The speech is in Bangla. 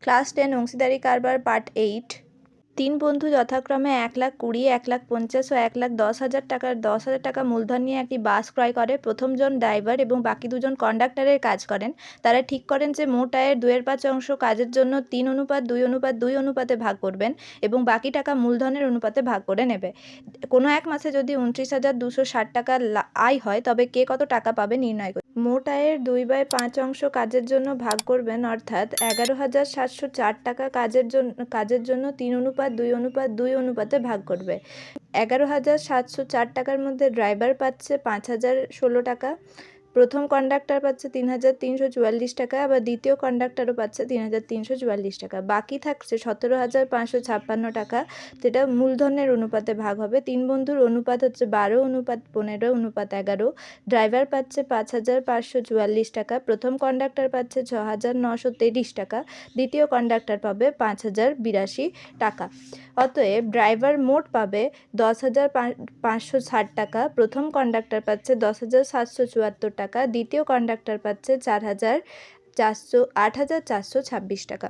ক্লাস 10 অংশীদারি কারবার পার্ট 8। তিন বন্ধু যথাক্রমে 1,20,000, 1,50,000 ও 1,10,000 টাকার 10,000 টাকা মূলধন নিয়ে একটি বাস ক্রয় করে। প্রথম জন ড্রাইভার এবং বাকি দুজন কন্ডাক্টরের কাজ করেন। তারা ঠিক করেন যে মোট আয়ের 2/5 অংশ কাজের জন্য 3:2:2 অনুপাতে ভাগ করবেন এবং বাকি টাকা মূলধনের অনুপাতে ভাগ করে নেবে। কোনো এক মাসে যদি 29,260 টাকা আয় হয় তবে কে কত টাকা পাবে নির্ণয় করুন। মোট আয়ের 2/5 অংশ কাজের জন্য ভাগ করবেন, অর্থাৎ 11,704 টাকা কাজের জন্য 3:2:2 অনুপাতে ভাগ করবে। 11,704 টাকার মধ্যে ড্রাইভার পাচ্ছে 5,016 টাকা, প্রথম কন্ডাক্টর পাচ্ছে 3,344 টাকা, আবার দ্বিতীয় কন্ডাক্টরও পাচ্ছে 3,344 টাকা। বাকি থাকছে 17,556 টাকা, যেটা মূলধনের অনুপাতে ভাগ হবে। তিন বন্ধুর অনুপাত হচ্ছে 12:15:11। ড্রাইভার পাচ্ছে 5,544 টাকা, প্রথম কন্ডাক্টর পাচ্ছে 6,923 টাকা, দ্বিতীয় কন্ডাক্টর পাবে 5,082 টাকা। অতএব ড্রাইভার মোট পাবে 10,560 টাকা, প্রথম কন্ডাক্টর পাচ্ছে 10,774 টাকা, দ্বিতীয় কন্ডাক্টর পাচ্ছে 8,426 টাকা।